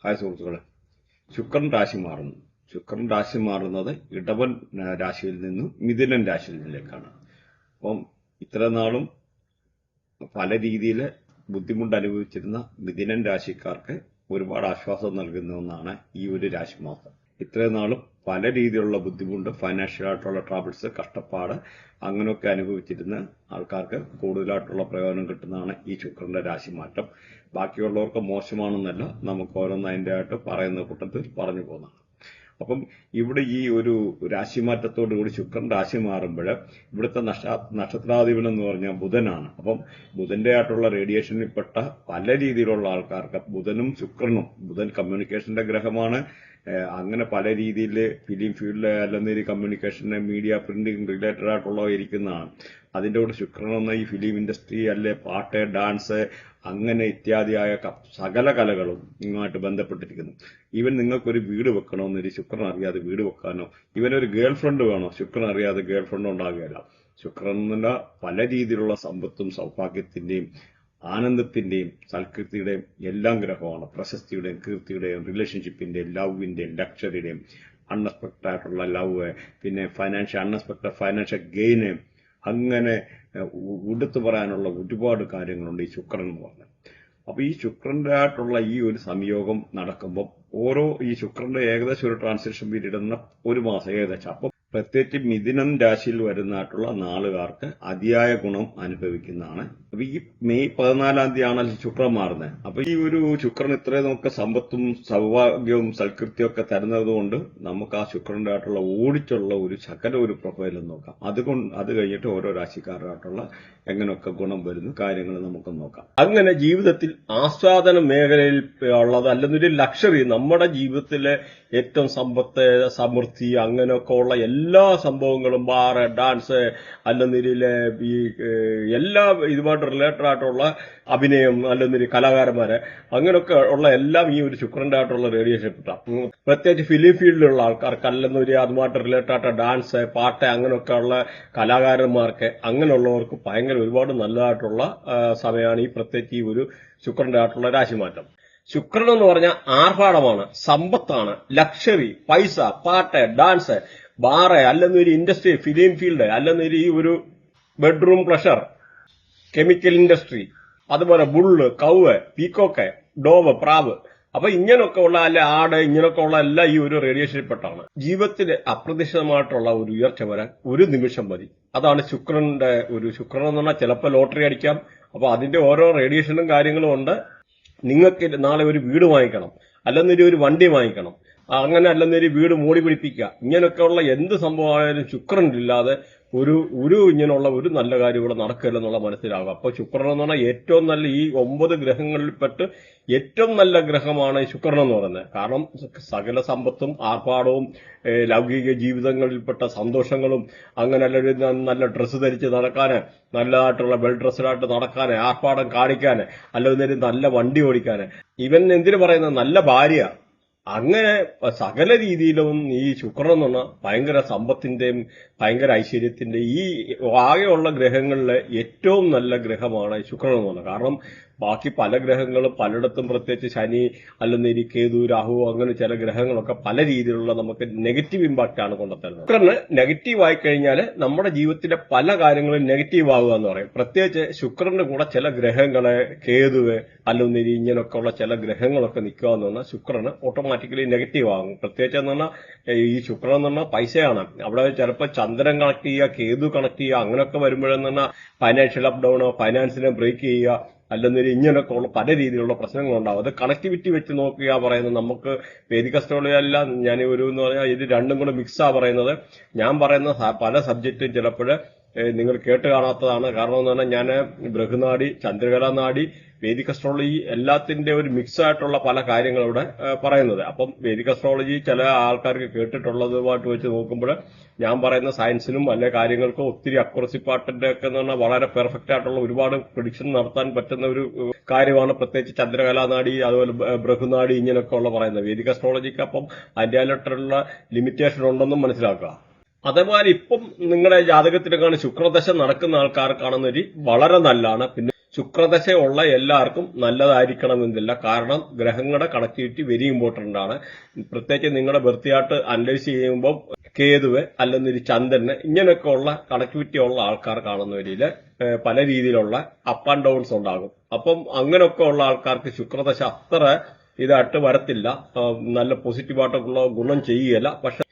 Hi സുഹൃത്തുക്കളെ, ശുക്രൻ രാശി മാറുന്നു. ശുക്രൻ രാശി മാറുന്നത് ഇടവൻ രാശിയിൽ നിന്നും മിഥുനൻ രാശിയിലേക്കാണ്. അപ്പം ഇത്ര നാളും പല രീതിയിൽ ബുദ്ധിമുട്ട് അനുഭവിച്ചിരുന്ന മിഥുനൻ രാശിക്കാർക്ക് ഒരുപാട് ആശ്വാസം നൽകുന്ന ഒന്നാണ് ഈ ഒരു രാശിമാസം. ഇത്രയും നാളും പല രീതിയിലുള്ള ബുദ്ധിമുട്ട്, ഫൈനാൻഷ്യൽ ആയിട്ടുള്ള ട്രബിൾസ്, കഷ്ടപ്പാട് അങ്ങനെയൊക്കെ അനുഭവിച്ചിരുന്ന ആൾക്കാർക്ക് കൂടുതലായിട്ടുള്ള പ്രയോജനം കിട്ടുന്നതാണ് ഈ ശുക്രന്റെ രാശിമാറ്റം. ബാക്കിയുള്ളവർക്ക് മോശമാണെന്നല്ല, നമുക്ക് ഓരോന്ന് അതിൻ്റെ ആയിട്ട് പറയുന്ന കൂട്ടത്തിൽ പറഞ്ഞു പോകുന്നതാണ്. അപ്പം ഇവിടെ ഈ ഒരു രാശിമാറ്റത്തോടുകൂടി ശുക്രൻ രാശി മാറുമ്പോൾ ഇവിടുത്തെ നക്ഷത്രാധിപൻ എന്ന് പറഞ്ഞാൽ ബുധനാണ്. അപ്പം ബുധന്റെ ആയിട്ടുള്ള റേഡിയേഷനിൽപ്പെട്ട പല രീതിയിലുള്ള ആൾക്കാർക്ക് ബുധനും ശുക്രനും, ബുധൻ കമ്മ്യൂണിക്കേഷന്റെ ഗ്രഹമാണ്. അങ്ങനെ പല രീതിയിൽ ഫിലിം ഫീൽഡ് അല്ലെങ്കിൽ കമ്മ്യൂണിക്കേഷന്, മീഡിയ, പ്രിന്റിംഗ് റിലേറ്റഡ് ആയിട്ടുള്ള ഇരിക്കുന്നതാണ്. അതിൻ്റെ കൂടെ ശുക്രൻ എന്ന ഈ ഫിലിം ഇൻഡസ്ട്രി, അല്ലെ പാട്ട്, ഡാൻസ്, അങ്ങനെ ഇത്യാദിയായ സകല കലകളും ഇങ്ങോട്ട് ബന്ധപ്പെട്ടിരിക്കുന്നു. ഈവൻ നിങ്ങൾക്കൊരു വീട് വെക്കണമെന്നൊരു ശുക്രൻ അറിയാതെ വീട് വെക്കാനോ, ഇവനൊരു ഗേൾ ഫ്രണ്ട് വേണോ, ശുക്രൻ അറിയാതെ ഗേൾ ഫ്രണ്ട് ഉണ്ടാകുകയല്ല. ശുക്രൻ എന്നുള്ള പല രീതിയിലുള്ള സമ്പത്തും സൗഭാഗ്യത്തിന്റെയും ആനന്ദത്തിന്റെയും സൽകീർത്തിയുടെയും എല്ലാം ഗ്രഹമാണ്. പ്രശസ്തിയുടെയും കീർത്തിയുടെയും റിലേഷൻഷിപ്പിന്റെയും ലവിന്റെയും ലക്ഷറിയുടെയും അൺഎക്സ്പെക്ടഡ് ആയിട്ടുള്ള ലവ്, പിന്നെ അൺഎക്സ്പെക്ടഡ് ഫൈനാൻഷ്യൽ ഗെയിന്, അങ്ങനെ എടുത്തു പറയാനുള്ള ഒരുപാട് കാര്യങ്ങളുണ്ട് ഈ ശുക്രൻ എന്ന് പറഞ്ഞാൽ. അപ്പൊ ഈ ശുക്രന്റെ ആയിട്ടുള്ള ഈ ഒരു സംയോഗം നടക്കുമ്പോൾ ഈ ശുക്രന്റെ ഏകദേശം ഒരു ട്രാൻസിഷൻ പീരീഡ് എന്ന ഒരു മാസം ഏകദേശം. അപ്പം പ്രത്യേകിച്ച് മിഥുനം രാശിയിൽ വരുന്നതായിട്ടുള്ള നാളുകാർക്ക് അതിയായ ഗുണം അനുഭവിക്കുന്നതാണ്. അപ്പൊ ഈ മെയ് 14 ആണല്ലോ ശുക്രൻ മാറുന്നത്. അപ്പൊ ഈ ഒരു ശുക്രൻ ഇത്രയും നമുക്ക് സമ്പത്തും സൗഭാഗ്യവും സൽകൃത്യവും ഒക്കെ തരുന്നത് കൊണ്ട് നമുക്ക് ആ ശുക്രന്റെ ആയിട്ടുള്ള ഓടിച്ചുള്ള ഒരു ശകല ഒരു പ്രൊഫൈലും നോക്കാം. അത് കഴിഞ്ഞിട്ട് ഓരോ രാശിക്കാരായിട്ടുള്ള എങ്ങനെയൊക്കെ ഗുണം വരുന്നു കാര്യങ്ങൾ നമുക്ക് നോക്കാം. അങ്ങനെ ജീവിതത്തിൽ ആസ്വാദന മേഖലയിൽ ഉള്ളത് അല്ലെന്നൊരു ലക്ഷറി, നമ്മുടെ ജീവിതത്തിലെ ഏറ്റവും സമ്പത്ത്, സമൃദ്ധി, അങ്ങനെയൊക്കെ ഉള്ള എല്ലാ സംഭവങ്ങളും, ബാറ്, ഡാൻസ്, അല്ലെന്നിരിയിലെ ഈ എല്ലാ ഇതുമായിട്ട് റിലേറ്റഡ് ആയിട്ടുള്ള അഭിനയം, അല്ലെന്നിരി കലാകാരന്മാര്, അങ്ങനെയൊക്കെ ഉള്ള എല്ലാം ഈ ഒരു ശുക്രന്റെ ആയിട്ടുള്ള റേഡിയേഷൻ കിട്ടാം. പ്രത്യേകിച്ച് ഫിലിം ഫീൽഡിലുള്ള ആൾക്കാർക്ക്, അല്ലെന്നൊരു അതുമായിട്ട് റിലേറ്റഡ് ആയിട്ട് ഡാൻസ്, പാട്ട്, അങ്ങനെയൊക്കെ ഉള്ള കലാകാരന്മാർക്ക്, അങ്ങനെയുള്ളവർക്ക് ഭയങ്കര ഒരുപാട് നല്ലതായിട്ടുള്ള സമയമാണ് ഈ പ്രത്യേകിച്ച് ഈ ഒരു ശുക്രന്റെ ആയിട്ടുള്ള രാശിമാറ്റം. ശുക്രൻ എന്ന് പറഞ്ഞാൽ ആർഭാടമാണ്, സമ്പത്താണ്, ലക്ഷറി, പൈസ, പാട്ട്, ഡാൻസ്, ബാറ്, അല്ലെന്നൊരു ഇൻഡസ്ട്രി, ഫിലിം ഫീൽഡ്, അല്ലെന്നൊരു ഈ ഒരു ബെഡ്റൂം പ്ലഷർ, കെമിക്കൽ ഇൻഡസ്ട്രി, അതുപോലെ ബുള്ള്, കൗവ്, പീക്കോക്ക്, ഡോവ്, പ്രാവ്, അപ്പൊ ഇങ്ങനെയൊക്കെ ഉള്ള അല്ലെ ആട്, ഇങ്ങനെയൊക്കെ ഉള്ള എല്ലാം ഈ ഒരു റേഡിയേഷനിൽപ്പെട്ടാണ്. ജീവിതത്തിൽ അപ്രതീക്ഷിതമായിട്ടുള്ള ഒരു ഉയർച്ച വരാൻ ഒരു നിമിഷം മതി. അതാണ് ശുക്രന്റെ ശുക്രൻ എന്ന് പറഞ്ഞാൽ ചിലപ്പോൾ ലോട്ടറി അടിക്കാം. അപ്പൊ അതിന്റെ ഓരോ റേഡിയേഷനും കാര്യങ്ങളും ഉണ്ട്. നിങ്ങൾക്ക് നാളെ ഒരു വീട് വാങ്ങിക്കണം, അല്ലെന്നൊരു ഒരു വണ്ടി വാങ്ങിക്കണം, അങ്ങനെ അല്ലെന്നൊരു വീട് മോടി പിടിപ്പിക്കുക, ഇങ്ങനെയൊക്കെയുള്ള എന്ത് സംഭവമായാലും ശുക്രൻ ഇല്ലാതെ ഒരു ഇങ്ങനെയുള്ള ഒരു നല്ല കാര്യം ഇവിടെ നടക്കില്ലെന്നുള്ള മനസ്സിലാകും. അപ്പൊ ശുക്രൻ എന്ന് പറഞ്ഞാൽ ഏറ്റവും നല്ല ഈ 9 ഗ്രഹങ്ങളിൽപ്പെട്ട് ഏറ്റവും നല്ല ഗ്രഹമാണ് ശുക്രൻ എന്ന് പറയുന്നത്. കാരണം സകല സമ്പത്തും ആർഭാടവും ലൗകിക ജീവിതങ്ങളിൽപ്പെട്ട സന്തോഷങ്ങളും, അങ്ങനെ നല്ല ഡ്രസ്സ് ധരിച്ച് നടക്കാന്, നല്ലതായിട്ടുള്ള വെൽ ഡ്രസ്ഡായിട്ട് നടക്കാന്, ആർഭാടം കാണിക്കാന്, അല്ലെങ്കിൽ നല്ല വണ്ടി ഓടിക്കാന്, ഇവൻ എന്തിനു പറയുന്നത് നല്ല ഭാര്യ, അങ്ങനെ സകല രീതിയിലും ഈ ശുക്രൻ എന്ന് പറഞ്ഞാൽ ഭയങ്കര സമ്പത്തിന്റെയും ഭയങ്കര ഐശ്വര്യത്തിന്റെ ഈ ആകെയുള്ള ഗ്രഹങ്ങളിലെ ഏറ്റവും നല്ല ഗ്രഹമാണ് ശുക്രൻ എന്ന് പറഞ്ഞത്. കാരണം ബാക്കി പല ഗ്രഹങ്ങളും പലയിടത്തും, പ്രത്യേകിച്ച് ശനി, അല്ലെന്നേരി കേതു, രാഹു, അങ്ങനെ ചില ഗ്രഹങ്ങളൊക്കെ പല രീതിയിലുള്ള നമുക്ക് നെഗറ്റീവ് ഇമ്പാക്റ്റ് ആണ് കൊണ്ടുത്തരുന്നത്. ശുക്രന് നെഗറ്റീവ് ആയി കഴിഞ്ഞാൽ നമ്മുടെ ജീവിതത്തിലെ പല കാര്യങ്ങളും നെഗറ്റീവ് ആവുക എന്ന് പറയും. പ്രത്യേകിച്ച് ശുക്രന്റെ കൂടെ ചില ഗ്രഹങ്ങളെ, കേതുവ്, അല്ലെന്നേരി ഇങ്ങനെയൊക്കെ ഉള്ള ചില ഗ്രഹങ്ങളൊക്കെ നിൽക്കുക എന്ന് പറഞ്ഞാൽ ശുക്രന് ഓട്ടോമാറ്റിക്കലി നെഗറ്റീവ് ആകും. പ്രത്യേകിച്ച് എന്ന് പറഞ്ഞാൽ ഈ ശുക്രൻ എന്ന് പറഞ്ഞാൽ പൈസയാണ്. അവിടെ ചിലപ്പോൾ ചന്ദ്രൻ കണക്ട് ചെയ്യുക, കേതു കണക്ട് ചെയ്യുക, അങ്ങനെയൊക്കെ വരുമ്പോഴെന്ന് പറഞ്ഞാൽ ഫൈനാൻഷ്യൽ അപ്പ് ഡൗണോ, ഫൈനാൻസിനെ ബ്രേക്ക് ചെയ്യുക, അല്ലെന്നൊരു ഇങ്ങനെയൊക്കെ ഉള്ള പല രീതിയിലുള്ള പ്രശ്നങ്ങളുണ്ടാവും. അത് കണക്ടിവിറ്റി വെച്ച് നോക്കുക പറയുന്നത്. നമുക്ക് വേദിക അസ്ട്രോളജിയല്ല ഞാൻ എന്ന് പറഞ്ഞാൽ ഇത് രണ്ടും കൂടെ മിക്സാ പറയുന്നത്. ഞാൻ പറയുന്ന പല സബ്ജക്റ്റും ചിലപ്പോൾ നിങ്ങൾ കേട്ട് കാണാത്തതാണ്. കാരണം എന്ന് പറഞ്ഞാൽ ഞാൻ ബൃഹനാടി, ചന്ദ്രകലാനാടി, വേദിക അസ്ട്രോളജി എല്ലാത്തിന്റെ ഒരു മിക്സ് ആയിട്ടുള്ള പല കാര്യങ്ങളിവിടെ പറയുന്നത്. അപ്പം വേദിക അസ്ട്രോളജി ചില ആൾക്കാർക്ക് കേട്ടിട്ടുള്ളതുമായിട്ട് വെച്ച് നോക്കുമ്പോൾ ഞാൻ പറയുന്ന സയൻസിനും അല്ലെ കാര്യങ്ങൾക്കും ഒത്തിരി അക്യുറസി പാർട്ടിന്റെ ഒക്കെ എന്ന് പറഞ്ഞാൽ വളരെ പെർഫെക്റ്റ് ആയിട്ടുള്ള ഒരുപാട് പ്രഡിക്ഷൻ നടത്താൻ പറ്റുന്ന ഒരു കാര്യമാണ്. പ്രത്യേകിച്ച് ചന്ദ്രകലാനാടി, അതുപോലെ ബൃഹനാടി, ഇങ്ങനെയൊക്കെ ഉള്ള പറയുന്നത്. വേദിക അസ്ട്രോളജിക്ക് അപ്പം അതിൻ്റെതായിട്ടുള്ള ലിമിറ്റേഷൻ ഉണ്ടെന്നും മനസ്സിലാക്കുക. അതേപോലെ ഇപ്പം നിങ്ങളുടെ ജാതകത്തിലൊക്കെയാണ് ശുക്രദശ നടക്കുന്ന ആൾക്കാർക്കാണെന്നൊരു വളരെ നല്ലതാണ്. പിന്നെ ശുക്രദശയുള്ള എല്ലാവർക്കും നല്ലതായിരിക്കണമെന്നില്ല. കാരണം ഗ്രഹങ്ങളുടെ കണക്ടിവിറ്റി വെരി ഇമ്പോർട്ടന്റ് ആണ്. പ്രത്യേകിച്ച് നിങ്ങളുടെ ബർത്ത് ചാർട്ട് അനലൈസ് ചെയ്യുമ്പോൾ കേതുവ് അല്ലെങ്കിൽ ചന്ദ്രന് ഇങ്ങനെയൊക്കെ ഉള്ള കണക്ടിവിറ്റി ഉള്ള ആൾക്കാർ കാണുന്നവരിൽ പല രീതിയിലുള്ള അപ്പ് ആൻഡ് ഡൗൺസ് ഉണ്ടാകും. അപ്പം അങ്ങനെയൊക്കെ ഉള്ള ആൾക്കാർക്ക് ശുക്രദശ അത്ര ഇതായിട്ട് വരത്തില്ല, നല്ല പോസിറ്റീവായിട്ടുള്ള ഗുണം ചെയ്യുകയില്ല. പക്ഷെ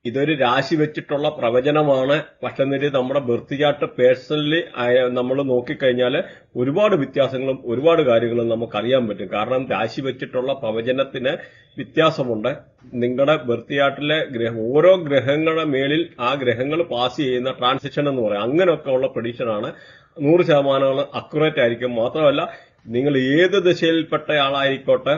ഇതൊരു രാശി വെച്ചിട്ടുള്ള പ്രവചനമാണ്. പക്ഷെ എന്നിട്ട് നമ്മുടെ ബർത്ത് ചാർട്ട് പേഴ്സണലി നമ്മൾ നോക്കിക്കഴിഞ്ഞാൽ ഒരുപാട് വ്യത്യാസങ്ങളും ഒരുപാട് കാര്യങ്ങളും നമുക്കറിയാൻ പറ്റും. കാരണം രാശി വെച്ചിട്ടുള്ള പ്രവചനത്തിന് വ്യത്യാസമുണ്ട്. നിങ്ങളുടെ ബർത്ത് ചാർട്ടിലെ ഓരോ ഗ്രഹങ്ങളുടെ മേളിൽ ആ ഗ്രഹങ്ങൾ പാസ് ചെയ്യുന്ന ട്രാൻസിഷൻ എന്ന് പറയാം. അങ്ങനെയൊക്കെ ഉള്ള പ്രഡിക്ഷനാണ് 100% അക്യുറേറ്റ് ആയിരിക്കും. മാത്രമല്ല നിങ്ങൾ ഏത് ദശയിൽപ്പെട്ട ആളായിക്കോട്ടെ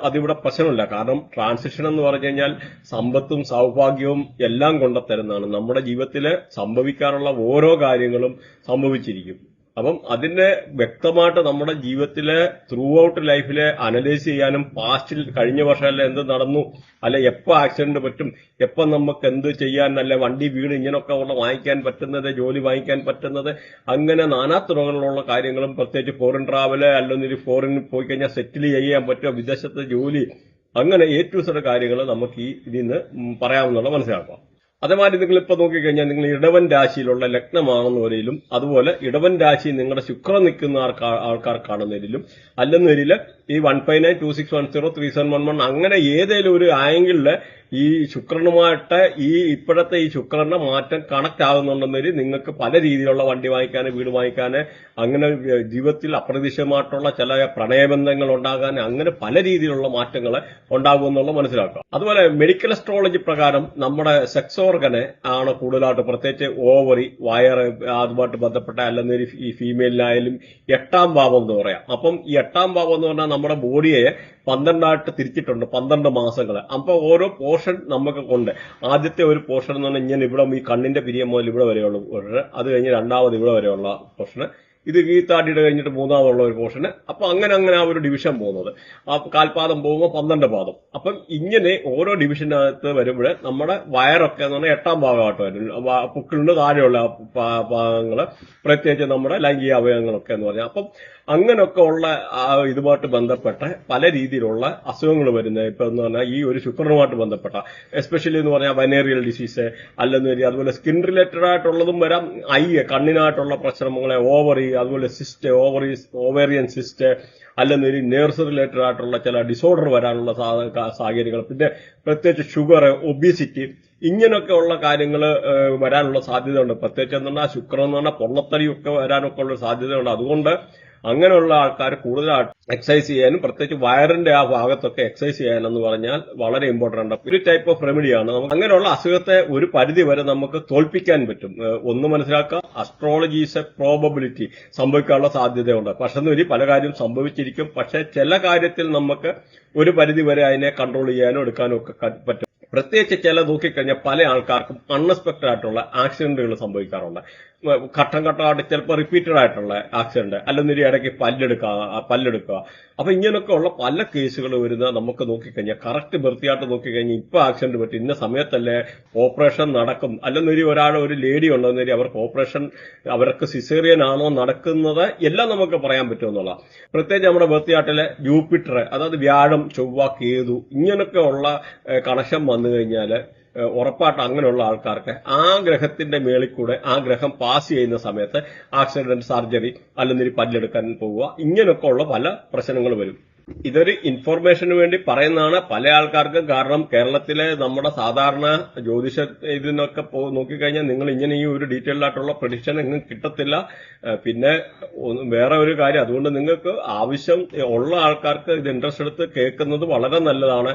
അതിവിടെ പ്രശ്നമില്ല. കാരണം ട്രാൻസിഷൻ എന്ന് പറഞ്ഞു കഴിഞ്ഞാൽ സമ്പത്തും സൗഭാഗ്യവും എല്ലാം കൊണ്ടുതരുന്നതാണ്. നമ്മുടെ ജീവിതത്തിൽ സംഭവിക്കാനുള്ള ഓരോ കാര്യങ്ങളും സംഭവിച്ചിരിക്കും. അപ്പം അതിന്റെ വ്യക്തമായിട്ട് നമ്മുടെ ജീവിതത്തിലെ ത്രൂ ഔട്ട് ലൈഫിലെ അനലൈസ് ചെയ്യാനും പാസ്റ്റിൽ കഴിഞ്ഞ വർഷമല്ല എന്ത് നടന്നു, അല്ലെ എപ്പോ ആക്സിഡന്റ് പറ്റും, എപ്പോ നമുക്ക് എന്ത് ചെയ്യാൻ, അല്ലെ വണ്ടി വീട് ഇങ്ങനെയൊക്കെ ഉള്ള വാങ്ങിക്കാൻ പറ്റുന്നത്, ജോലി വാങ്ങിക്കാൻ പറ്റുന്നത്, അങ്ങനെ നാനാതുറകളിലുള്ള കാര്യങ്ങളും പ്രത്യേകിച്ച് ഫോറിൻ ട്രാവല് അല്ലെങ്കിൽ ഫോറിനിൽ പോയി കഴിഞ്ഞാൽ സെറ്റിൽ ചെയ്യാൻ പറ്റുമോ, വിദേശത്തെ ജോലി, അങ്ങനെ A to Z കാര്യങ്ങൾ നമുക്ക് ഈ ഇതിന്ന് പറയാവുന്നുള്ള മനസ്സിലാക്കാം. അതേമാതിരി നിങ്ങൾ ഇപ്പൊ നോക്കിക്കഴിഞ്ഞാൽ നിങ്ങൾ ഇടവൻ രാശിയിലുള്ള ലഗ്നമാണെന്നവരിലും അതുപോലെ ഇടവൻ രാശി നിങ്ങളുടെ ശുക്രൻ നിൽക്കുന്ന ആൾക്കാർ കാണുന്നതിലും അല്ലെന്നവരില് ഈ 15926103711 അങ്ങനെ ഏതെങ്കിലും ഒരു ആംഗിളില് ഈ ശുക്രനുമായിട്ട് ഇപ്പോഴത്തെ ഈ ശുക്രന്റെ മാറ്റം കണക്ട് ആകുന്നുണ്ടെന്നൊരു നിങ്ങൾക്ക് പല രീതിയിലുള്ള വണ്ടി വാങ്ങിക്കാൻ, വീട് വാങ്ങിക്കാൻ, അങ്ങനെ ജീവിതത്തിൽ അപ്രതീക്ഷിതമായിട്ടുള്ള ചില പ്രണയബന്ധങ്ങൾ ഉണ്ടാകാൻ, അങ്ങനെ പല രീതിയിലുള്ള മാറ്റങ്ങൾ ഉണ്ടാകുമെന്നുള്ള മനസ്സിലാക്കാം. അതുപോലെ മെഡിക്കൽ അസ്ട്രോളജി പ്രകാരം നമ്മുടെ സെക്സ് ഓർഗനെ ആണ് കൂടുതലായിട്ട്, പ്രത്യേകിച്ച് ഓവറി, വയറ്, അതുമായിട്ട് ബന്ധപ്പെട്ട അല്ലെങ്കിൽ ഈ ഫീമെയിലിനായാലും 8ാം ഭാവം എന്ന് പറയാം. അപ്പം ഈ 8ാം ഭാവം എന്ന് പറഞ്ഞാൽ നമ്മുടെ ബോഡിയെ 12 തിരിച്ചിട്ടുണ്ട്, 12 മാസങ്ങൾ. അപ്പൊ ഓരോ പോർഷൻ നമുക്ക് ഉണ്ട്. ആദ്യത്തെ ഒരു പോർഷൻ എന്ന് പറഞ്ഞാൽ ഇങ്ങനെ ഇവിടെ ഈ കണ്ണിന്റെ പിരിയം മുതൽ ഇവിടെ വരെയുള്ള പോർഷൻ, അത് കഴിഞ്ഞ് രണ്ടാമത് ഇവിടെ വരെയുള്ള പോർഷൻ, ഇത് ഗീത്താടിയുടെ കഴിഞ്ഞിട്ട് മൂന്നാമതുള്ള ഒരു പോർഷന്. അപ്പൊ അങ്ങനെ ആ ഒരു ഡിവിഷൻ പോകുന്നത്, ആ കാൽപാദം പോകുമ്പോൾ 12 പാദം. അപ്പം ഇങ്ങനെ ഓരോ ഡിവിഷനകത്ത് വരുമ്പോൾ നമ്മുടെ വയറൊക്കെ എന്ന് പറഞ്ഞാൽ 8ാം ഭാഗമായിട്ട് വരും. പുക്കിളിന് താഴെയുള്ള ഭാഗങ്ങള്, പ്രത്യേകിച്ച് നമ്മുടെ ലൈംഗിക അവയവങ്ങളൊക്കെ എന്ന് പറഞ്ഞാൽ. അപ്പം അങ്ങനെയൊക്കെ ഉള്ള ഇതുമായിട്ട് ബന്ധപ്പെട്ട പല രീതിയിലുള്ള അസുഖങ്ങൾ വരുന്നത് ഇപ്പൊ എന്ന് പറഞ്ഞാൽ ഈ ഒരു ശുക്രനുമായിട്ട് ബന്ധപ്പെട്ട, എസ്പെഷ്യലി എന്ന് പറഞ്ഞാൽ വെനേറിയൽ ഡിസീസ് അല്ലെന്ന്, അതുപോലെ സ്കിൻ റിലേറ്റഡ് ആയിട്ടുള്ളതും വരാം. കണ്ണിനായിട്ടുള്ള പ്രശ്നങ്ങളെ, ഓവറി, അതുപോലെ സിസ്റ്റ്, ഓവേറിയൻ സിസ്റ്റ്, അല്ലെങ്കിൽ നേഴ്സ് റിലേറ്റഡ് ആയിട്ടുള്ള ചില ഡിസോർഡർ വരാനുള്ള സാഹചര്യങ്ങൾ, പിന്നെ പ്രത്യേകിച്ച് ഷുഗർ, ഒബീസിറ്റി, ഇങ്ങനെയൊക്കെ ഉള്ള കാര്യങ്ങൾ വരാനുള്ള സാധ്യതയുണ്ട്. പ്രത്യേകിച്ച് എന്ന് പറഞ്ഞാൽ ശുക്രൻ എന്ന് പറഞ്ഞാൽ പൊള്ളത്തടിയൊക്കെ വരാനൊക്കെ ഉള്ള സാധ്യതയുണ്ട്. അതുകൊണ്ട് അങ്ങനെയുള്ള ആൾക്കാർ കൂടുതലായിട്ട് എക്സസൈസ് ചെയ്യാനും, പ്രത്യേകിച്ച് വയറിന്റെ ആ ഭാഗത്തൊക്കെ എക്സസൈസ് ചെയ്യാനെന്ന് പറഞ്ഞാൽ വളരെ ഇമ്പോർട്ടന്റ് ആണ്. ഒരു ടൈപ്പ് ഓഫ് റെമഡിയാണ്. നമുക്ക് അങ്ങനെയുള്ള അസുഖത്തെ ഒരു പരിധി വരെ നമുക്ക് തോൽപ്പിക്കാൻ പറ്റും. ഒന്ന് മനസ്സിലാക്കുക, അസ്ട്രോളജി ഈസ് എ പ്രോബബിലിറ്റി, സംഭവിക്കാനുള്ള സാധ്യതയുണ്ട്. പക്ഷെ പല കാര്യം സംഭവിച്ചിരിക്കും. പക്ഷെ ചില കാര്യത്തിൽ നമുക്ക് ഒരു പരിധി വരെ അതിനെ കൺട്രോൾ ചെയ്യാനോ എടുക്കാനോ ഒക്കെ പറ്റും. പ്രത്യേകിച്ച് ചില നോക്കിക്കഴിഞ്ഞാൽ പല ആൾക്കാർക്കും അൺഎക്സ്പെക്ടഡ് ആയിട്ടുള്ള ആക്സിഡന്റുകൾ സംഭവിക്കാറുണ്ട്. ഘട്ടം ഘട്ടമായിട്ട് ചിലപ്പോൾ റിപ്പീറ്റഡ് ആയിട്ടുള്ള ആക്സിഡന്റ്, അല്ലെങ്കിൽ ഇടയ്ക്ക് പല്ലെടുക്കുക. അപ്പൊ ഇങ്ങനെയൊക്കെ ഉള്ള പല കേസുകൾ വരുന്ന നമുക്ക് നോക്കിക്കഴിഞ്ഞാൽ കറക്റ്റ് വൃത്തിയായിട്ട് നോക്കിക്കഴിഞ്ഞാൽ ഇപ്പൊ ആക്സിഡന്റ് പറ്റി ഇന്ന സമയത്തല്ലേ ഓപ്പറേഷൻ നടക്കും, അല്ലെങ്കിൽ ഒരു ലേഡി ഉണ്ടെന്നൊരു അവർക്ക് ഓപ്പറേഷൻ, അവർക്ക് സിസേറിയൻ ആണോ നടക്കുന്നത്, എല്ലാം നമുക്ക് പറയാൻ പറ്റുമെന്നുള്ള. പ്രത്യേകിച്ച് നമ്മുടെ വൃത്തിയാട്ടിലെ ജൂപ്പിറ്റർ, അതായത് വ്യാഴം, ചൊവ്വ, കേതു, ഇങ്ങനെയൊക്കെ ഉള്ള കണക്ഷൻ വന്നു കഴിഞ്ഞാൽ ഉറപ്പായിട്ട് അങ്ങനെയുള്ള ആൾക്കാർക്ക് ആ ഗ്രഹത്തിന്റെ മേളിൽ കൂടെ ആ ഗ്രഹം പാസ് ചെയ്യുന്ന സമയത്ത് ആക്സിഡന്റ്, സർജറി, അല്ലെങ്കിൽ പല്ലെടുക്കാൻ പോവുക, ഇങ്ങനെയൊക്കെ ഉള്ള പല പ്രശ്നങ്ങൾ വരും. ഇതൊരു ഇൻഫോർമേഷന് വേണ്ടി പറയുന്നതാണ് പല ആൾക്കാർക്കും. കാരണം കേരളത്തിലെ നമ്മുടെ സാധാരണ ജ്യോതിഷ ഇതിനൊക്കെ നോക്കിക്കഴിഞ്ഞാൽ നിങ്ങൾ ഇങ്ങനെ ഈ ഒരു ഡീറ്റെയിൽഡ് ആയിട്ടുള്ള പ്രഡിക്ഷൻ എങ്ങും കിട്ടത്തില്ല. പിന്നെ വേറെ ഒരു കാര്യം, അതുകൊണ്ട് നിങ്ങൾക്ക് ആവശ്യം ഉള്ള ആൾക്കാർക്ക് ഇത് ഇൻട്രസ്റ്റ് എടുത്ത് കേൾക്കുന്നത് വളരെ നല്ലതാണ്.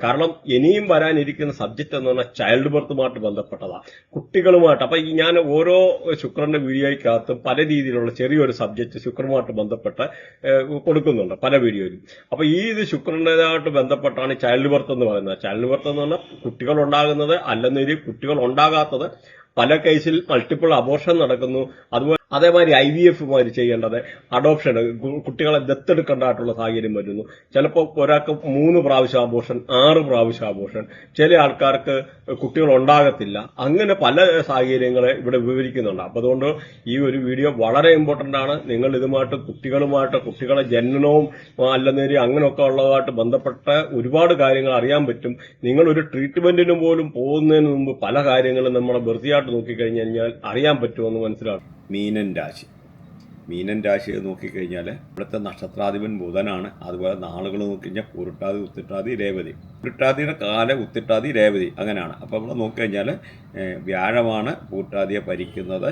കാരണം ഇനിയും വരാനിരിക്കുന്ന സബ്ജക്ട് എന്ന് പറഞ്ഞാൽ ചൈൽഡ് ബർത്തുമായിട്ട് ബന്ധപ്പെട്ടതാണ്, കുട്ടികളുമായിട്ട്. അപ്പൊ ഞാൻ ഓരോ ശുക്രന്റെ വീഡിയോയ്ക്കകത്തും പല രീതിയിലുള്ള ചെറിയൊരു സബ്ജക്ട് ശുക്രനുമായിട്ട് ബന്ധപ്പെട്ട് കൊടുക്കുന്നുണ്ട് പല വീഡിയോയിലും. അപ്പൊ ഇത് ശുക്രൻ്റെതായിട്ട് ബന്ധപ്പെട്ടാണ് ചൈൽഡ് ബർത്ത് എന്ന് പറയുന്നത്. ചൈൽഡ് ബർത്ത് എന്ന് പറഞ്ഞാൽ കുട്ടികൾ ഉണ്ടാകുന്നത്, അല്ലെങ്കിൽ കുട്ടികൾ ഉണ്ടാകാത്തത്, പല കേസിൽ മൾട്ടിപ്പിൾ അബോർഷൻ നടക്കുന്നു. അതുപോലെ അതേമാതിരി IVF മാതിരി ചെയ്യേണ്ടത്, അഡോപ്ഷൻ, കുട്ടികളെ ദത്തെടുക്കേണ്ടതായിട്ടുള്ള സാഹചര്യം വരുന്നു. ചിലപ്പോൾ ഒരാൾക്ക് 3 പ്രാവശ്യം അബോർഷൻ, 6 പ്രാവശ്യം അബോർഷൻ, ചില ആൾക്കാർക്ക് കുട്ടികൾ ഉണ്ടാകത്തില്ല. അങ്ങനെ പല സാഹചര്യങ്ങളെ ഇവിടെ വിവരിക്കുന്നുണ്ട്. അപ്പൊ അതുകൊണ്ട് ഈ ഒരു വീഡിയോ വളരെ ഇമ്പോർട്ടന്റ് ആണ്. നിങ്ങൾ ഇതുമായിട്ട് കുട്ടികളെ ജനനവും അല്ലെന്നേരി അങ്ങനെയൊക്കെ ഉള്ളതുമായിട്ട് ബന്ധപ്പെട്ട ഒരുപാട് കാര്യങ്ങൾ അറിയാൻ പറ്റും. നിങ്ങൾ ഒരു ട്രീറ്റ്മെന്റിന് പോലും പോകുന്നതിന് മുമ്പ് പല കാര്യങ്ങളും നമ്മളെ വൃത്തിയായിട്ട് നോക്കിക്കഴിഞ്ഞു കഴിഞ്ഞാൽ അറിയാൻ പറ്റുമെന്ന് മനസ്സിലാക്കും. മീനൻ രാശി നോക്കിക്കഴിഞ്ഞാൽ ഇവിടുത്തെ നക്ഷത്രാധിപൻ ബുധനാണ്. അതുപോലെ നാളുകൾ നോക്കിക്കഴിഞ്ഞാൽ പൂരുട്ടാതി, ഉത്തിട്ടാതി, രേവതി. പൂരുട്ടാതിയുടെ കാലം ഉത്തിട്ടാതി, രേവതി അങ്ങനെയാണ്. അപ്പോൾ നമ്മൾ നോക്കിക്കഴിഞ്ഞാൽ വ്യാഴമാണ് പൂരുട്ടാതിയെ ഭരിക്കുന്നത്,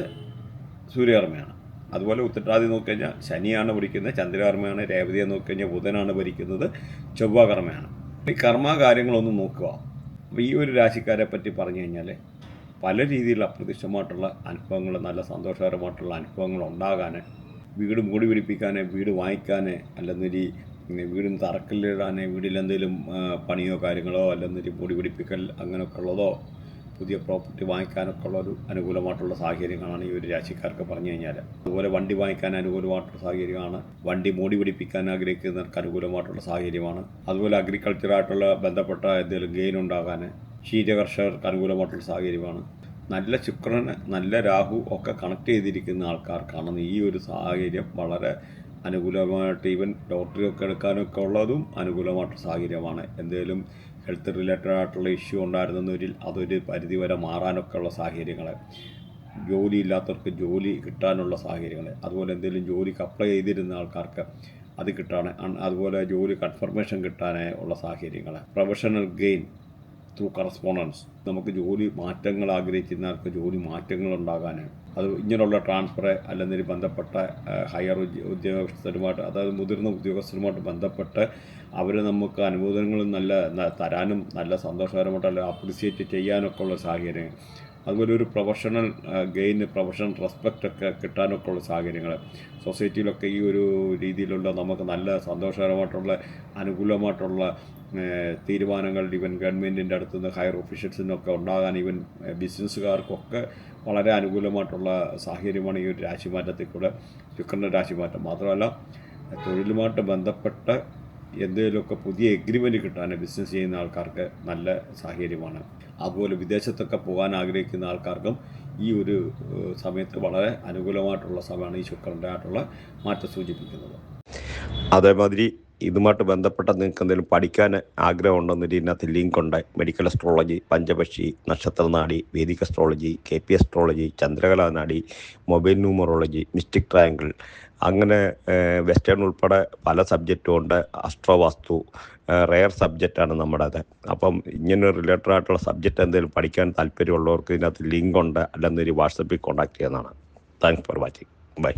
സൂര്യകർമ്മയാണ്. അതുപോലെ ഉത്തിട്ടാതി നോക്കിക്കഴിഞ്ഞാൽ ശനിയാണ് ഭരിക്കുന്നത്, ചന്ദ്രകർമ്മയാണ്. രേവതിയെ നോക്കിക്കഴിഞ്ഞാൽ ബുധനാണ് ഭരിക്കുന്നത്, ചൊവ്വകർമ്മയാണ്. ഈ കർമ്മകാര്യങ്ങളൊന്നും നോക്കുക. അപ്പോൾ ഈ ഒരു രാശിക്കാരെ പറ്റി പറഞ്ഞു കഴിഞ്ഞാൽ പല രീതിയിലുള്ള അപ്രതീക്ഷിതമായിട്ടുള്ള അനുഭവങ്ങൾ, നല്ല സന്തോഷകരമായിട്ടുള്ള അനുഭവങ്ങൾ ഉണ്ടാകാൻ, വീട് മൂടി പിടിപ്പിക്കാൻ, വീട് വാങ്ങിക്കാൻ, അല്ലെന്നൊരു വീടിന് തറക്കല്ലിടാൻ, വീട്ടിലെന്തെങ്കിലും പണിയോ കാര്യങ്ങളോ അല്ലെന്നൊരു മൂടി പിടിപ്പിക്കൽ അങ്ങനെയൊക്കെ ഉള്ളതോ, പുതിയ പ്രോപ്പർട്ടി വാങ്ങിക്കാനൊക്കെ ഉള്ളൊരു അനുകൂലമായിട്ടുള്ള സാഹചര്യങ്ങളാണ് ഈ ഒരു രാശിക്കാർക്ക് പറഞ്ഞു കഴിഞ്ഞാൽ. അതുപോലെ വണ്ടി വാങ്ങിക്കാൻ അനുകൂലമായിട്ടുള്ള സാഹചര്യമാണ്. വണ്ടി മൂടി പിടിപ്പിക്കാൻ ആഗ്രഹിക്കുന്നവർക്ക് അനുകൂലമായിട്ടുള്ള സാഹചര്യമാണ്. അതുപോലെ അഗ്രികൾച്ചറായിട്ടുള്ള ബന്ധപ്പെട്ട എന്തെങ്കിലും ഗെയിൻ ഉണ്ടാകാൻ, ക്ഷീരകർഷകർക്ക് അനുകൂലമായിട്ടുള്ള സാഹചര്യമാണ്. നല്ല ശുക്രന്, നല്ല രാഹു ഒക്കെ കണക്ട് ചെയ്തിരിക്കുന്ന ആൾക്കാർക്കാണ് ഈ ഒരു സാഹചര്യം വളരെ അനുകൂലമായിട്ട്. ഈവൻ ലോട്ടറി ഒക്കെ എടുക്കാനൊക്കെ ഉള്ളതും അനുകൂലമായിട്ടുള്ള സാഹചര്യമാണ്. എന്തെങ്കിലും ഹെൽത്ത് റിലേറ്റഡ് ആയിട്ടുള്ള ഇഷ്യൂ ഉണ്ടായിരുന്നവരിൽ അതൊരു പരിധി വരെ മാറാനൊക്കെ ഉള്ള സാഹചര്യങ്ങൾ, ജോലി ഇല്ലാത്തവർക്ക് ജോലി കിട്ടാനുള്ള സാഹചര്യങ്ങൾ, അതുപോലെ എന്തെങ്കിലും ജോലിക്ക് അപ്ലൈ ചെയ്തിരുന്ന ആൾക്കാർക്ക് അത് കിട്ടാൻ, അതുപോലെ ജോലി കൺഫർമേഷൻ കിട്ടാനായി ഉള്ള സാഹചര്യങ്ങൾ, പ്രൊഫഷണൽ ഗെയിൻ ത്രൂ കറസ്പോണ്ടൻസ്, നമുക്ക് ജോലി മാറ്റങ്ങൾ ആഗ്രഹിക്കുന്നവർക്ക് ജോലി മാറ്റങ്ങൾ ഉണ്ടാകാൻ, അത് ഇങ്ങനെയുള്ള ട്രാൻസ്ഫർ അല്ലെങ്കിൽ ബന്ധപ്പെട്ട ഹയർ ഉദ്യോഗസ്ഥരുമായിട്ട്, അതായത് മുതിർന്ന ഉദ്യോഗസ്ഥരുമായിട്ട് ബന്ധപ്പെട്ട് അവർ നമുക്ക് അനുമോദനങ്ങൾ തരാനും നല്ല സന്തോഷകരമായിട്ട് അപ്രിസിയേറ്റ് ചെയ്യാനൊക്കെ ഉള്ള സാഹചര്യം, അതുപോലെ ഒരു പ്രൊഫഷണൽ ഗെയിന്, പ്രൊഫഷണൽ റെസ്പെക്റ്റ് ഒക്കെ കിട്ടാനൊക്കെ ഉള്ള സാഹചര്യങ്ങൾ, സൊസൈറ്റിയിലൊക്കെ ഈ ഒരു രീതിയിലുള്ള നമുക്ക് നല്ല സന്തോഷകരമായിട്ടുള്ള അനുകൂലമായിട്ടുള്ള തീരുമാനങ്ങൾ ഈവൻ ഗവൺമെൻറ്റിൻ്റെ അടുത്തുനിന്ന് ഹയർ ഒഫീഷ്യൽസിനൊക്കെ ഉണ്ടാകാൻ, ഈവൻ ബിസിനസ്സുകാർക്കൊക്കെ വളരെ അനുകൂലമായിട്ടുള്ള സാഹചര്യമാണ് ഈ ഒരു രാശിമാറ്റത്തിൽ കൂടെ, ശുക്രൻ്റെ രാശിമാറ്റം. മാത്രമല്ല തൊഴിലുമായിട്ട് ബന്ധപ്പെട്ട് എന്തെങ്കിലുമൊക്കെ പുതിയ എഗ്രിമെൻറ്റ് കിട്ടാൻ ബിസിനസ് ചെയ്യുന്ന ആൾക്കാർക്ക് നല്ല സാഹചര്യമാണ്. അതുപോലെ വിദേശത്തൊക്കെ പോകാൻ ആഗ്രഹിക്കുന്ന ആൾക്കാർക്കും ഈ ഒരു സമയത്ത് വളരെ അനുകൂലമായിട്ടുള്ള സമയമാണ് ഈ ശുക്രൻ്റെ ആയിട്ടുള്ള മാറ്റം സൂചിപ്പിക്കുന്നത്. അതേമാതിരി ഇതുമായിട്ട് ബന്ധപ്പെട്ട നിങ്ങൾക്ക് എന്തെങ്കിലും പഠിക്കാൻ ആഗ്രഹമുണ്ടെന്നൊരു ഇതിനകത്ത് ലിങ്ക് ഉണ്ട്. Medical astrology, Panchapakshi, Nakshatranadi, Vedic astrology, KP astrology, Chandrakalanadi, mobile numerology, mystic triangle, അങ്ങനെ വെസ്റ്റേൺ ഉൾപ്പെടെ പല സബ്ജക്റ്റും ഉണ്ട്. അസ്ട്രോവാസ്തു റെയർ സബ്ജക്റ്റാണ് നമ്മുടേത്. അപ്പം ഇങ്ങനെ റിലേറ്റഡ് ആയിട്ടുള്ള സബ്ജക്റ്റ് എന്തെങ്കിലും പഠിക്കാൻ താല്പര്യമുള്ളവർക്ക് ഇതിനകത്ത് ലിങ്ക് ഉണ്ട്, അല്ലെന്നൊരു വാട്സപ്പിൽ കോൺടാക്ട് ചെയ്യുന്നതാണ്. Thanks for watching. ബൈ.